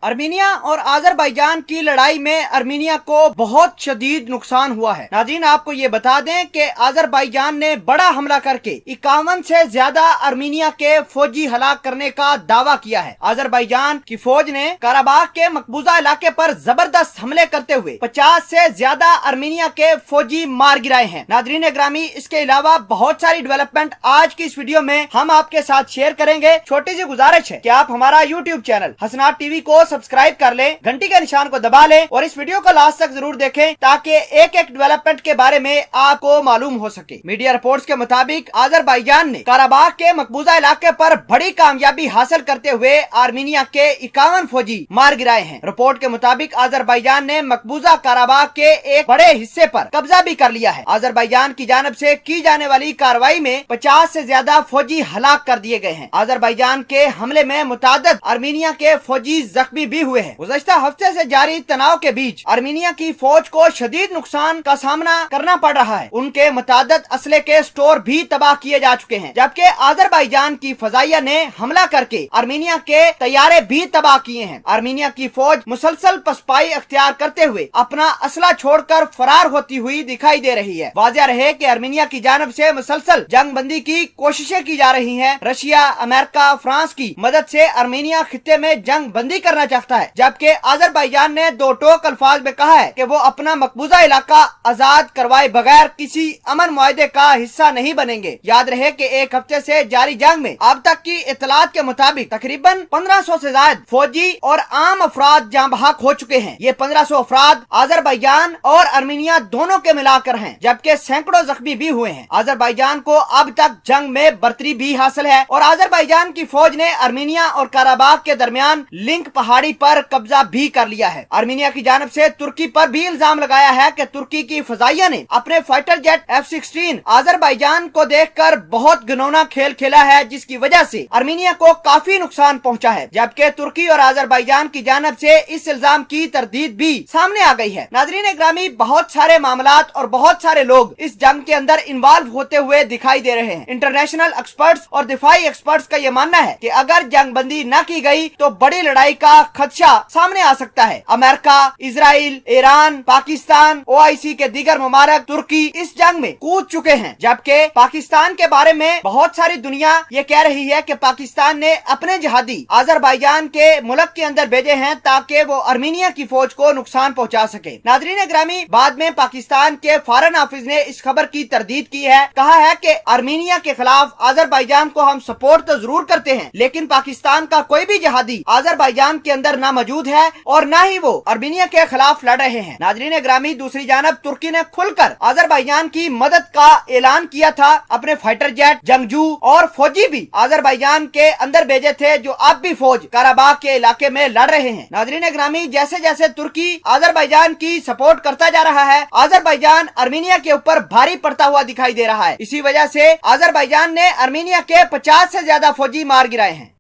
अर्मीनिया और आजरबाईजान की लड़ाई में अर्मीनिया को बहुत शदीद नुकसान हुआ है। नाज़रीन, आपको ये बता दें कि आजरबाईजान ने बड़ा हमला करके 51 से ज्यादा अर्मीनिया के फौजी हलाक करने का दावा किया है। आजरबाईजान की फौज ने काराबाग के मकबूजा इलाके पर जबरदस्त हमले करते हुए 50 से ज्यादा अर्मीनिया के फौजी मार गिराए हैं। नाज़रीन ग्रामी, इसके अलावा बहुत सारी डेवलपमेंट आज की इस वीडियो में हम आपके साथ शेयर करेंगे। छोटी सी गुजारिश है कि आप हमारा यूट्यूब चैनल हसनात टीवी को सब्सक्राइब कर लें, घंटी के निशान को दबा लें और इस वीडियो को लास्ट तक जरूर देखें ताकि एक एक डेवलपमेंट के बारे में आपको मालूम हो सके। मीडिया रिपोर्ट्स के मुताबिक आजरबाईजान ने काराबाग के मकबूजा इलाके पर बड़ी कामयाबी हासिल करते हुए आर्मीनिया के 51 फौजी मार गिराए हैं। रिपोर्ट के मुताबिक आजरबाईजान ने मकबूजा काराबाग के एक बड़े हिस्से पर कब्जा भी कर लिया है। आजरबाईजान की जानिब से की जाने वाली कार्रवाई में 50 से ज्यादा फौजी हलाक कर दिए गए हैं। आजरबाईजान के हमले में मुतादिद अर्मीनिया के फौजी जख्मी भी हुए हैं। गुज़श्ता हफ्ते से जारी तनाव के बीच अर्मीनिया की फौज को शदीद नुकसान का सामना करना पड़ रहा है। उनके मुतादिद असले के स्टोर भी तबाह किए जा चुके हैं, जबकि आजरबाईजान की फजाइया ने हमला करके अर्मीनिया के तैयारे भी तबाह किए हैं। अर्मीनिया की फौज मुसलसल पसपाई अख्तियार करते हुए अपना असला छोड़कर फरार होती हुई दिखाई दे रही है। वाज़ेह रहे कि अर्मीनिया की जानिब से मुसलसल जंग बंदी की कोशिशें की जा रही हैं। रशिया, अमेरिका, फ्रांस की मदद से अर्मीनिया खित्ते में जंग बंदी करना चाहता है, जबकि आजरबाईजान ने दो टोक अल्फाज में कहा है कि वो अपना मकबूजा इलाका आजाद करवाए बगैर किसी अमन मुआहदे का हिस्सा नहीं बनेंगे। याद रहे कि एक हफ्ते से जारी जंग में अब तक की इतलात के मुताबिक तकरीबन 1500 से ज्यादा फौजी और आम अफराद जाँ बहक हो चुके हैं। ये 1500 अफराद आजरबाईजान और अर्मीनिया दोनों के मिलाकर हैं, जबकि सैकड़ों जख्मी भी हुए हैं। आजरबाईजान को अब तक जंग में बर्तरी भी हासिल है और आजरबाईजान की फौज ने अर्मीनिया और काराबाग के दरमियान लिंक पहाड़ी पर कब्जा भी कर लिया है। अर्मीनिया की जानिब से तुर्की पर भी इल्जाम लगाया है कि तुर्की की फजाइया ने अपने फाइटर जेट F-16 आजरबाईजान को देखकर बहुत घिनौना खेल खेला है, जिसकी वजह से अर्मीनिया को काफी नुकसान पहुंचा है। जबकि तुर्की और आजरबाईजान की जानिब से इस इल्जाम की तरदीद भी सामने आ गई है। नाज़रीन ग्रामी, बहुत सारे मामलात और बहुत सारे लोग इस जंग के अंदर इन्वॉल्व होते हुए दिखाई दे रहे हैं। इंटरनेशनल एक्सपर्ट्स और दिफाई एक्सपर्ट्स का ये मानना है कि अगर जंग बंदी न की गई तो बड़ी लड़ाई का खदशा सामने आ सकता है। America, Israel, Iran, Pakistan, OIC के दीगर मुमारक तुर्की इस जंग में कूद चुके हैं, जबकि पाकिस्तान के बारे में बहुत सारी दुनिया ये कह रही है कि पाकिस्तान ने अपने जिहादी आजरबाईजान के मुल्क के अंदर भेजे हैं ताकि वो अर्मीनिया की फौज को नुकसान पहुंचा सके। नाज़रीन ग्रामी, बाद में पाकिस्तान के फॉरेन ऑफिस ने इस खबर की तरदीद की है। कहा है कि अर्मीनिया के खिलाफ आजरबाईजान को हम सपोर्ट तो जरूर करते हैं, लेकिन पाकिस्तान का कोई भी जिहादी आजरबाईजान के अंदर ना मौजूद है और ना ही वो अर्मीनिया के खिलाफ लड़ रहे हैं। नाज़रीन ग्रामी, दूसरी जानब तुर्की ने खुलकर आजरबाईजान की मदद का ऐलान किया था। अपने फाइटर जेट, जंगजू और फौजी भी आजरबाईजान के अंदर भेजे थे, जो अब भी फौज काराबाग के इलाके में लड़ रहे हैं। नाज़रीन ग्रामी, जैसे जैसे तुर्की आजरबाईजान की सपोर्ट करता जा रहा है, आजरबाईजान अर्मीनिया के ऊपर भारी पड़ता हुआ दिखाई दे रहा है। इसी वजह से आजरबाईजान ने अर्मीनिया के 50 से ज्यादा फौजी मार गिराए हैं।